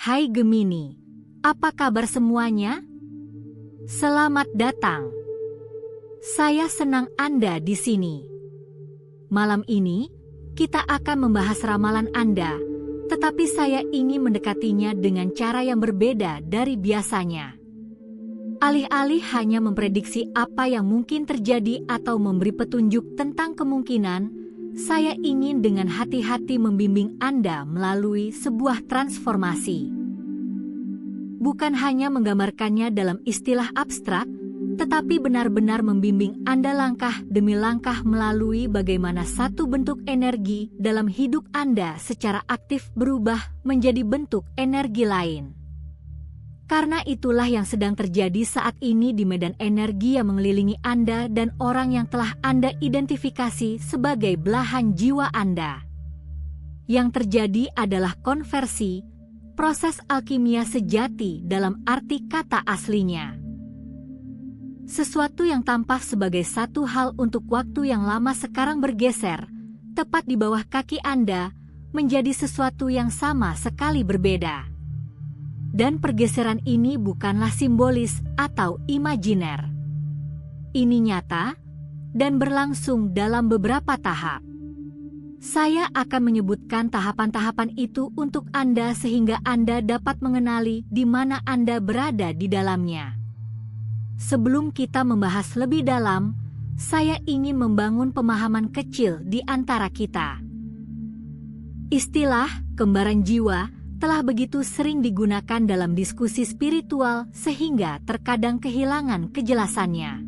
Hai Gemini, apa kabar semuanya? Selamat datang. Saya senang Anda di sini. Malam ini, kita akan membahas ramalan Anda, tetapi saya ingin mendekatinya dengan cara yang berbeda dari biasanya. Alih-alih hanya memprediksi apa yang mungkin terjadi atau memberi petunjuk tentang kemungkinan, saya ingin dengan hati-hati membimbing Anda melalui sebuah transformasi. Bukan hanya menggambarkannya dalam istilah abstrak, tetapi benar-benar membimbing Anda langkah demi langkah melalui bagaimana satu bentuk energi dalam hidup Anda secara aktif berubah menjadi bentuk energi lain. Karena itulah yang sedang terjadi saat ini di medan energi yang mengelilingi Anda dan orang yang telah Anda identifikasi sebagai belahan jiwa Anda. Yang terjadi adalah konversi, proses alkimia sejati dalam arti kata aslinya. Sesuatu yang tampak sebagai satu hal untuk waktu yang lama sekarang bergeser, tepat di bawah kaki Anda, menjadi sesuatu yang sama sekali berbeda. Dan pergeseran ini bukanlah simbolis atau imajiner. Ini nyata dan berlangsung dalam beberapa tahap. Saya akan menyebutkan tahapan-tahapan itu untuk Anda sehingga Anda dapat mengenali di mana Anda berada di dalamnya. Sebelum kita membahas lebih dalam, saya ingin membangun pemahaman kecil di antara kita. Istilah kembaran jiwa telah begitu sering digunakan dalam diskusi spiritual sehingga terkadang kehilangan kejelasannya.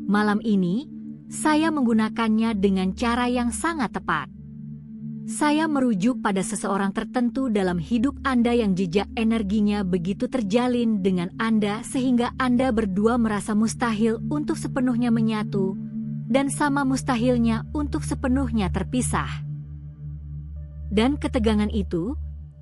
Malam ini, saya menggunakannya dengan cara yang sangat tepat. Saya merujuk pada seseorang tertentu dalam hidup Anda yang jejak energinya begitu terjalin dengan Anda sehingga Anda berdua merasa mustahil untuk sepenuhnya menyatu, dan sama mustahilnya untuk sepenuhnya terpisah. Dan ketegangan itu,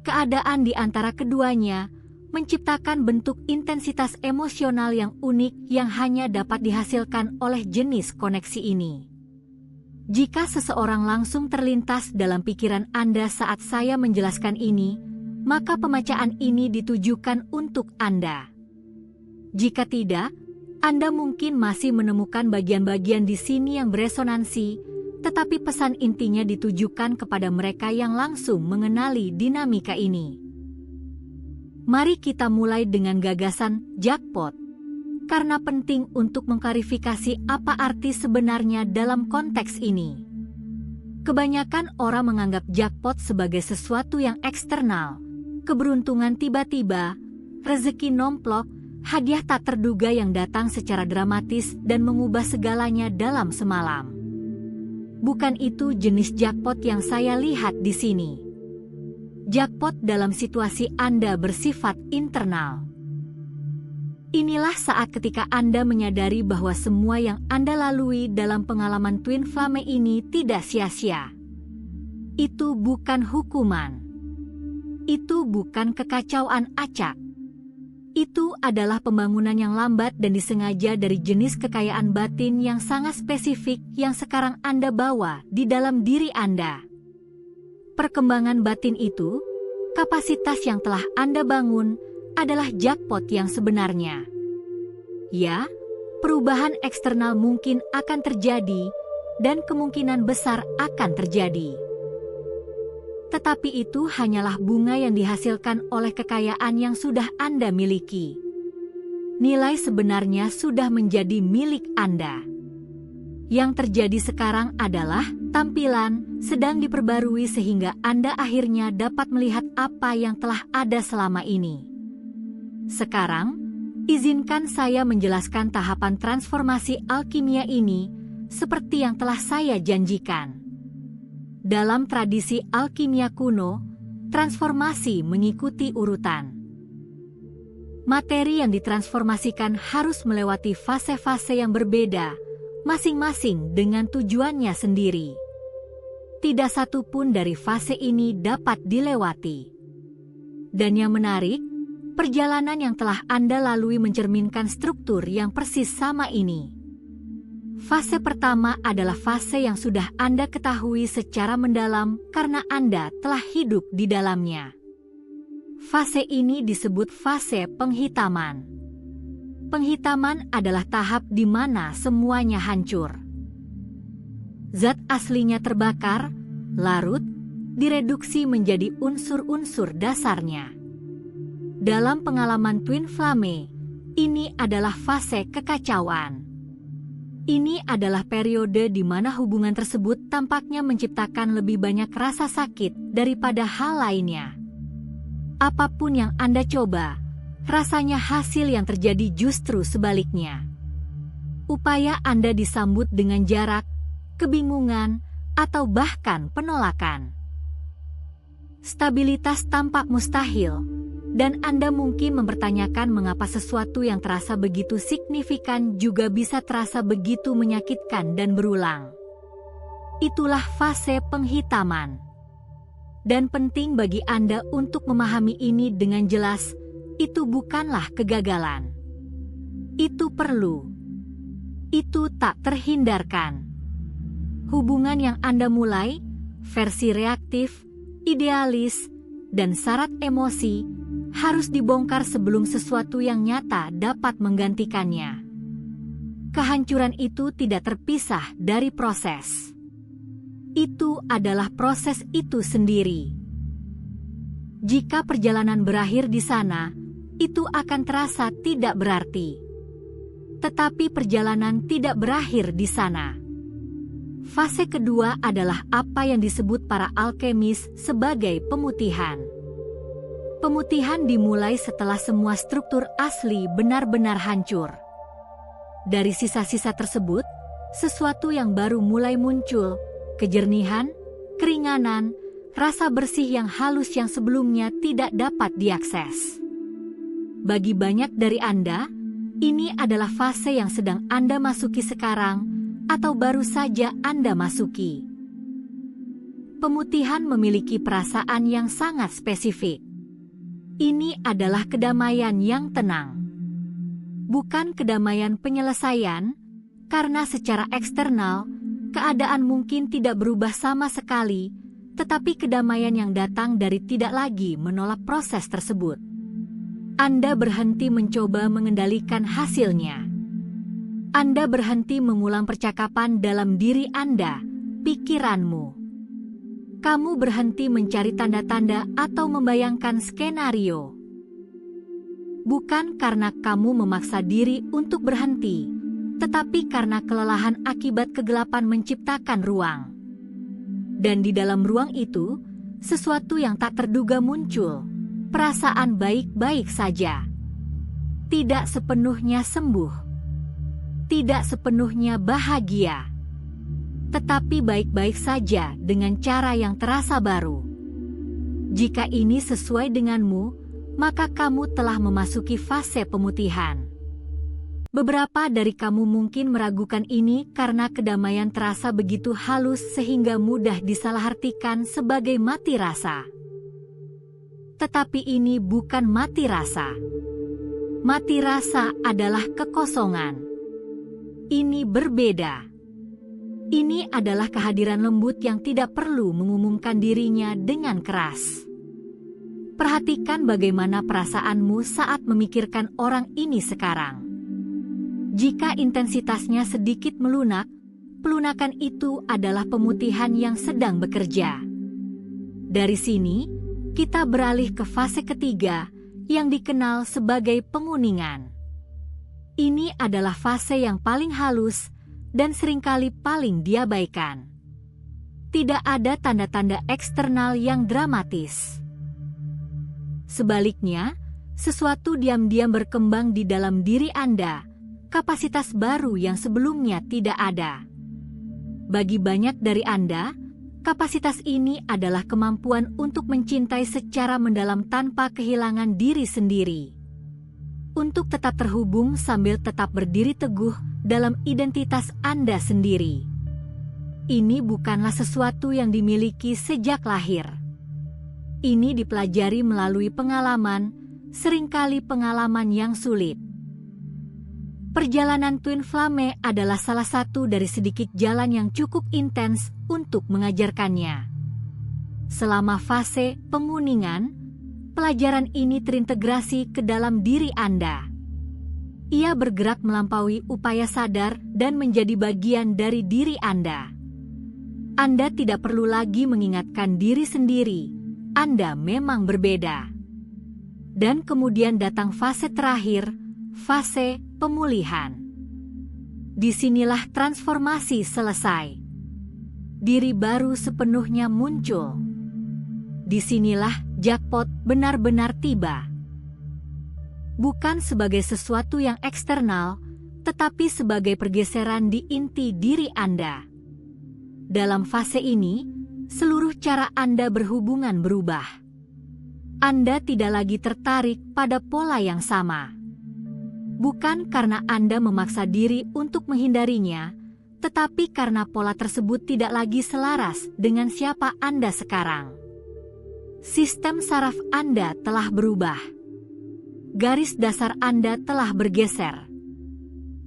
keadaan di antara keduanya menciptakan bentuk intensitas emosional yang unik yang hanya dapat dihasilkan oleh jenis koneksi ini. Jika seseorang langsung terlintas dalam pikiran Anda saat saya menjelaskan ini, maka pemacaan ini ditujukan untuk Anda. Jika tidak, Anda mungkin masih menemukan bagian-bagian di sini yang beresonansi, tetapi pesan intinya ditujukan kepada mereka yang langsung mengenali dinamika ini. Mari kita mulai dengan gagasan jackpot, karena penting untuk mengklarifikasi apa arti sebenarnya dalam konteks ini. Kebanyakan orang menganggap jackpot sebagai sesuatu yang eksternal, keberuntungan tiba-tiba, rezeki nomplok, hadiah tak terduga yang datang secara dramatis dan mengubah segalanya dalam semalam. Bukan itu jenis jackpot yang saya lihat di sini. Jackpot dalam situasi Anda bersifat internal. Inilah saat ketika Anda menyadari bahwa semua yang Anda lalui dalam pengalaman Twin Flame ini tidak sia-sia. Itu bukan hukuman. Itu bukan kekacauan acak. Itu adalah pembangunan yang lambat dan disengaja dari jenis kekayaan batin yang sangat spesifik yang sekarang Anda bawa di dalam diri Anda. Perkembangan batin itu, kapasitas yang telah Anda bangun, adalah jackpot yang sebenarnya. Ya, perubahan eksternal mungkin akan terjadi, dan kemungkinan besar akan terjadi. Tetapi itu hanyalah bunga yang dihasilkan oleh kekayaan yang sudah Anda miliki. Nilai sebenarnya sudah menjadi milik Anda. Yang terjadi sekarang adalah tampilan sedang diperbarui sehingga Anda akhirnya dapat melihat apa yang telah ada selama ini. Sekarang, izinkan saya menjelaskan tahapan transformasi alkimia ini seperti yang telah saya janjikan. Dalam tradisi alkimia kuno, transformasi mengikuti urutan. Materi yang ditransformasikan harus melewati fase-fase yang berbeda, masing-masing dengan tujuannya sendiri. Tidak satu pun dari fase ini dapat dilewati. Dan yang menarik, perjalanan yang telah Anda lalui mencerminkan struktur yang persis sama ini. Fase pertama adalah fase yang sudah Anda ketahui secara mendalam karena Anda telah hidup di dalamnya. Fase ini disebut fase penghitaman. Penghitaman adalah tahap di mana semuanya hancur. Zat aslinya terbakar, larut, direduksi menjadi unsur-unsur dasarnya. Dalam pengalaman Twin Flame, ini adalah fase kekacauan. Ini adalah periode di mana hubungan tersebut tampaknya menciptakan lebih banyak rasa sakit daripada hal lainnya. Apapun yang Anda coba, rasanya hasil yang terjadi justru sebaliknya. Upaya Anda disambut dengan jarak, kebingungan, atau bahkan penolakan. Stabilitas tampak mustahil, dan Anda mungkin mempertanyakan mengapa sesuatu yang terasa begitu signifikan juga bisa terasa begitu menyakitkan dan berulang. Itulah fase penghitaman. Dan penting bagi Anda untuk memahami ini dengan jelas, itu bukanlah kegagalan. Itu perlu. Itu tak terhindarkan. Hubungan yang Anda mulai, versi reaktif, idealis, dan syarat emosi, harus dibongkar sebelum sesuatu yang nyata dapat menggantikannya. Kehancuran itu tidak terpisah dari proses. Itu adalah proses itu sendiri. Jika perjalanan berakhir di sana, itu akan terasa tidak berarti. Tetapi perjalanan tidak berakhir di sana. Fase kedua adalah apa yang disebut para alkemis sebagai pemutihan. Pemutihan dimulai setelah semua struktur asli benar-benar hancur. Dari sisa-sisa tersebut, sesuatu yang baru mulai muncul, kejernihan, keringanan, rasa bersih yang halus yang sebelumnya tidak dapat diakses. Bagi banyak dari Anda, ini adalah fase yang sedang Anda masuki sekarang atau baru saja Anda masuki. Pemutihan memiliki perasaan yang sangat spesifik. Ini adalah kedamaian yang tenang. Bukan kedamaian penyelesaian, karena secara eksternal, keadaan mungkin tidak berubah sama sekali, tetapi kedamaian yang datang dari tidak lagi menolak proses tersebut. Anda berhenti mencoba mengendalikan hasilnya. Anda berhenti mengulang percakapan dalam diri Anda, pikiranmu. Kamu berhenti mencari tanda-tanda atau membayangkan skenario. Bukan karena kamu memaksa diri untuk berhenti, tetapi karena kelelahan akibat kegelapan menciptakan ruang. Dan di dalam ruang itu, sesuatu yang tak terduga muncul, perasaan baik-baik saja. Tidak sepenuhnya sembuh. Tidak sepenuhnya bahagia. Tetapi baik-baik saja dengan cara yang terasa baru. Jika ini sesuai denganmu, maka kamu telah memasuki fase pemutihan. Beberapa dari kamu mungkin meragukan ini karena kedamaian terasa begitu halus sehingga mudah disalahartikan sebagai mati rasa. Tetapi ini bukan mati rasa. Mati rasa adalah kekosongan. Ini berbeda. Ini adalah kehadiran lembut yang tidak perlu mengumumkan dirinya dengan keras. Perhatikan bagaimana perasaanmu saat memikirkan orang ini sekarang. Jika intensitasnya sedikit melunak, pelunakan itu adalah pemutihan yang sedang bekerja. Dari sini, kita beralih ke fase ketiga yang dikenal sebagai penguningan. Ini adalah fase yang paling halus dan seringkali paling diabaikan. Tidak ada tanda-tanda eksternal yang dramatis. Sebaliknya, sesuatu diam-diam berkembang di dalam diri Anda, kapasitas baru yang sebelumnya tidak ada. Bagi banyak dari Anda, kapasitas ini adalah kemampuan untuk mencintai secara mendalam tanpa kehilangan diri sendiri. Untuk tetap terhubung sambil tetap berdiri teguh dalam identitas Anda sendiri. Ini bukanlah sesuatu yang dimiliki sejak lahir. Ini dipelajari melalui pengalaman, seringkali pengalaman yang sulit. Perjalanan Twin Flame adalah salah satu dari sedikit jalan yang cukup intens untuk mengajarkannya. Selama fase penguningan, pelajaran ini terintegrasi ke dalam diri Anda. Ia bergerak melampaui upaya sadar dan menjadi bagian dari diri Anda. Anda tidak perlu lagi mengingatkan diri sendiri, Anda memang berbeda. Dan kemudian datang fase terakhir, fase pemulihan. Disinilah transformasi selesai. Diri baru sepenuhnya muncul. Disinilah jackpot benar-benar tiba. Bukan sebagai sesuatu yang eksternal, tetapi sebagai pergeseran di inti diri Anda. Dalam fase ini, seluruh cara Anda berhubungan berubah. Anda tidak lagi tertarik pada pola yang sama. Bukan karena Anda memaksa diri untuk menghindarinya, tetapi karena pola tersebut tidak lagi selaras dengan siapa Anda sekarang. Sistem saraf Anda telah berubah. Garis dasar Anda telah bergeser.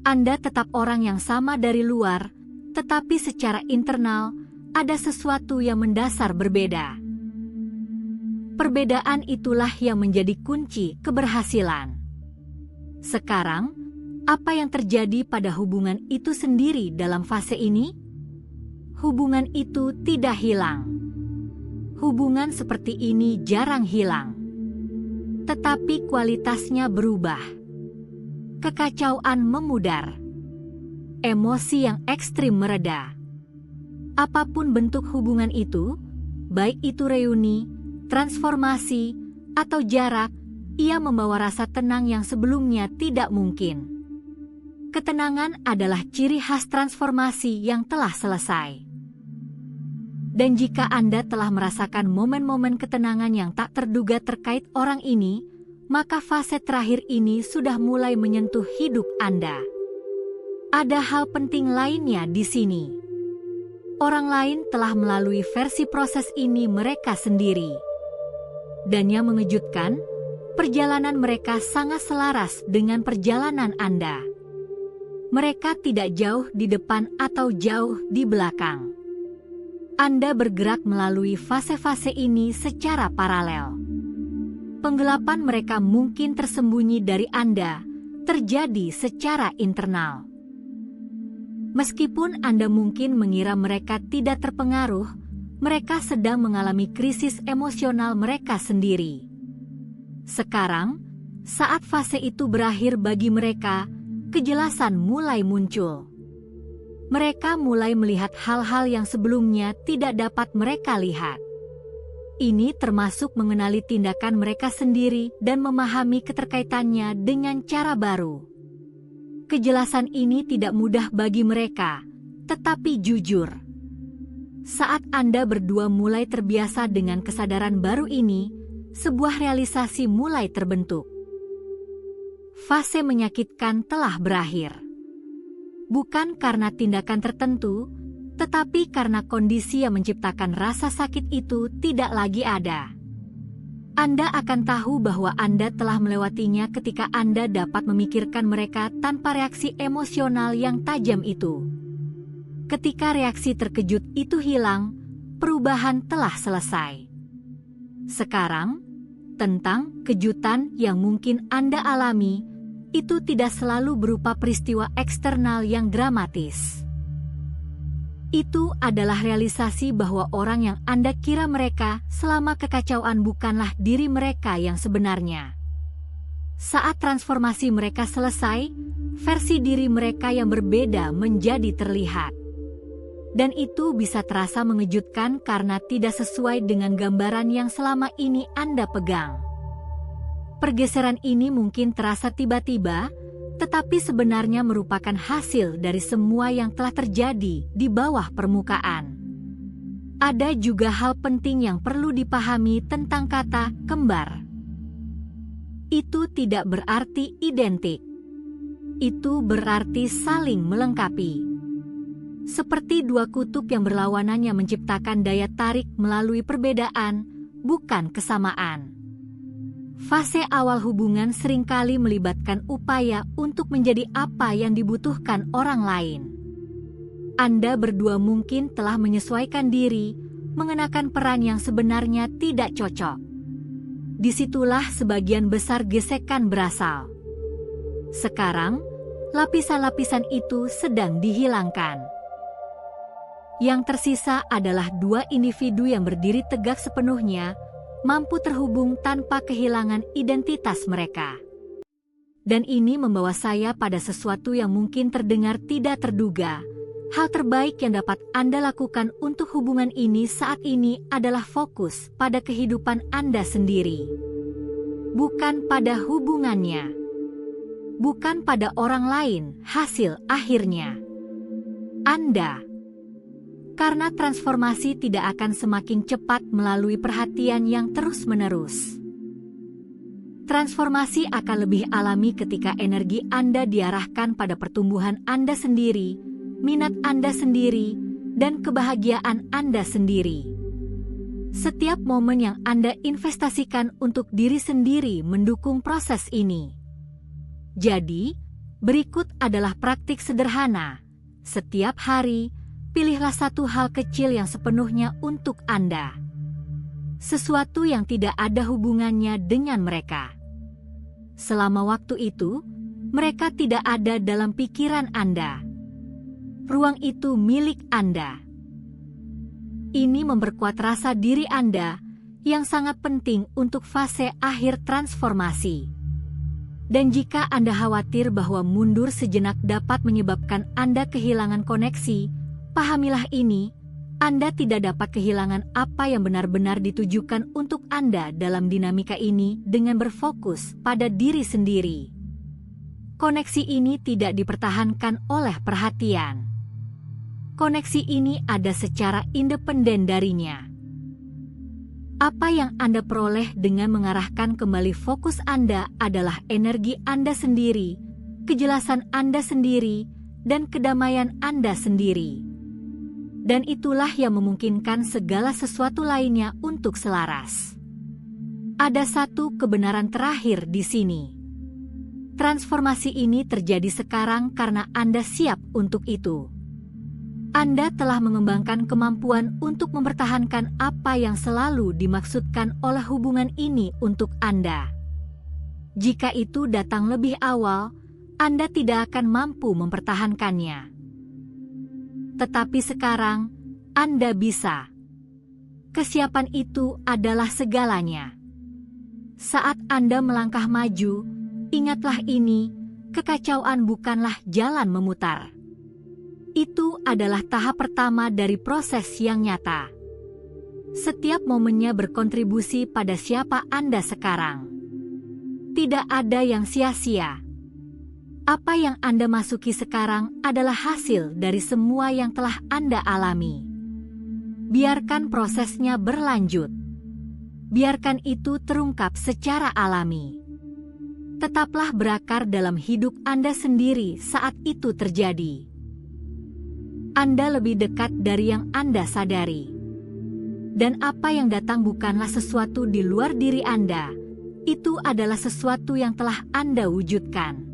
Anda tetap orang yang sama dari luar, tetapi secara internal ada sesuatu yang mendasar berbeda. Perbedaan itulah yang menjadi kunci keberhasilan. Sekarang, apa yang terjadi pada hubungan itu sendiri dalam fase ini? Hubungan itu tidak hilang. Hubungan seperti ini jarang hilang. Tetapi kualitasnya berubah. Kekacauan memudar. Emosi yang ekstrim mereda. Apapun bentuk hubungan itu, baik itu reuni, transformasi, atau jarak, ia membawa rasa tenang yang sebelumnya tidak mungkin. Ketenangan adalah ciri khas transformasi yang telah selesai. Dan jika Anda telah merasakan momen-momen ketenangan yang tak terduga terkait orang ini, maka fase terakhir ini sudah mulai menyentuh hidup Anda. Ada hal penting lainnya di sini. Orang lain telah melalui versi proses ini mereka sendiri. Dan yang mengejutkan, perjalanan mereka sangat selaras dengan perjalanan Anda. Mereka tidak jauh di depan atau jauh di belakang. Anda bergerak melalui fase-fase ini secara paralel. Penggelapan mereka mungkin tersembunyi dari Anda, terjadi secara internal. Meskipun Anda mungkin mengira mereka tidak terpengaruh, mereka sedang mengalami krisis emosional mereka sendiri. Sekarang, saat fase itu berakhir bagi mereka, kejelasan mulai muncul. Mereka mulai melihat hal-hal yang sebelumnya tidak dapat mereka lihat. Ini termasuk mengenali tindakan mereka sendiri dan memahami keterkaitannya dengan cara baru. Kejelasan ini tidak mudah bagi mereka, tetapi jujur. Saat Anda berdua mulai terbiasa dengan kesadaran baru ini, sebuah realisasi mulai terbentuk. Fase menyakitkan telah berakhir. Bukan karena tindakan tertentu, tetapi karena kondisi yang menciptakan rasa sakit itu tidak lagi ada. Anda akan tahu bahwa Anda telah melewatinya ketika Anda dapat memikirkan mereka tanpa reaksi emosional yang tajam itu. Ketika reaksi terkejut itu hilang, perubahan telah selesai. Sekarang, tentang kejutan yang mungkin Anda alami, itu tidak selalu berupa peristiwa eksternal yang dramatis. Itu adalah realisasi bahwa orang yang Anda kira mereka selama kekacauan bukanlah diri mereka yang sebenarnya. Saat transformasi mereka selesai, versi diri mereka yang berbeda menjadi terlihat. Dan itu bisa terasa mengejutkan karena tidak sesuai dengan gambaran yang selama ini Anda pegang. Pergeseran ini mungkin terasa tiba-tiba, tetapi sebenarnya merupakan hasil dari semua yang telah terjadi di bawah permukaan. Ada juga hal penting yang perlu dipahami tentang kata kembar. Itu tidak berarti identik. Itu berarti saling melengkapi. Seperti dua kutub yang berlawanan yang menciptakan daya tarik melalui perbedaan, bukan kesamaan. Fase awal hubungan seringkali melibatkan upaya untuk menjadi apa yang dibutuhkan orang lain. Anda berdua mungkin telah menyesuaikan diri, mengenakan peran yang sebenarnya tidak cocok. disitulah sebagian besar gesekan berasal. Sekarang, lapisan-lapisan itu sedang dihilangkan. Yang tersisa adalah dua individu yang berdiri tegak sepenuhnya, mampu terhubung tanpa kehilangan identitas mereka. Dan ini membawa saya pada sesuatu yang mungkin terdengar tidak terduga. Hal terbaik yang dapat Anda lakukan untuk hubungan ini saat ini adalah fokus pada kehidupan Anda sendiri. Bukan pada hubungannya. Bukan pada orang lain hasil akhirnya. Anda. Karena transformasi tidak akan semakin cepat melalui perhatian yang terus-menerus. Transformasi akan lebih alami ketika energi Anda diarahkan pada pertumbuhan Anda sendiri, minat Anda sendiri, dan kebahagiaan Anda sendiri. Setiap momen yang Anda investasikan untuk diri sendiri mendukung proses ini. Jadi, berikut adalah praktik sederhana. Setiap hari, pilihlah satu hal kecil yang sepenuhnya untuk Anda. Sesuatu yang tidak ada hubungannya dengan mereka. Selama waktu itu, mereka tidak ada dalam pikiran Anda. Ruang itu milik Anda. Ini memperkuat rasa diri Anda yang sangat penting untuk fase akhir transformasi. Dan jika Anda khawatir bahwa mundur sejenak dapat menyebabkan Anda kehilangan koneksi, pahamilah ini, Anda tidak dapat kehilangan apa yang benar-benar ditujukan untuk Anda dalam dinamika ini dengan berfokus pada diri sendiri. Koneksi ini tidak dipertahankan oleh perhatian. Koneksi ini ada secara independen darinya. Apa yang Anda peroleh dengan mengarahkan kembali fokus Anda adalah energi Anda sendiri, kejelasan Anda sendiri, dan kedamaian Anda sendiri. Dan itulah yang memungkinkan segala sesuatu lainnya untuk selaras. Ada satu kebenaran terakhir di sini. Transformasi ini terjadi sekarang karena Anda siap untuk itu. Anda telah mengembangkan kemampuan untuk mempertahankan apa yang selalu dimaksudkan oleh hubungan ini untuk Anda. Jika itu datang lebih awal, Anda tidak akan mampu mempertahankannya. Tetapi sekarang, Anda bisa. Kesiapan itu adalah segalanya. Saat Anda melangkah maju, ingatlah ini, kekacauan bukanlah jalan memutar. Itu adalah tahap pertama dari proses yang nyata. Setiap momennya berkontribusi pada siapa Anda sekarang. Tidak ada yang sia-sia. Apa yang Anda masuki sekarang adalah hasil dari semua yang telah Anda alami. Biarkan prosesnya berlanjut. Biarkan itu terungkap secara alami. Tetaplah berakar dalam hidup Anda sendiri saat itu terjadi. Anda lebih dekat dari yang Anda sadari. Dan apa yang datang bukanlah sesuatu di luar diri Anda. Itu adalah sesuatu yang telah Anda wujudkan.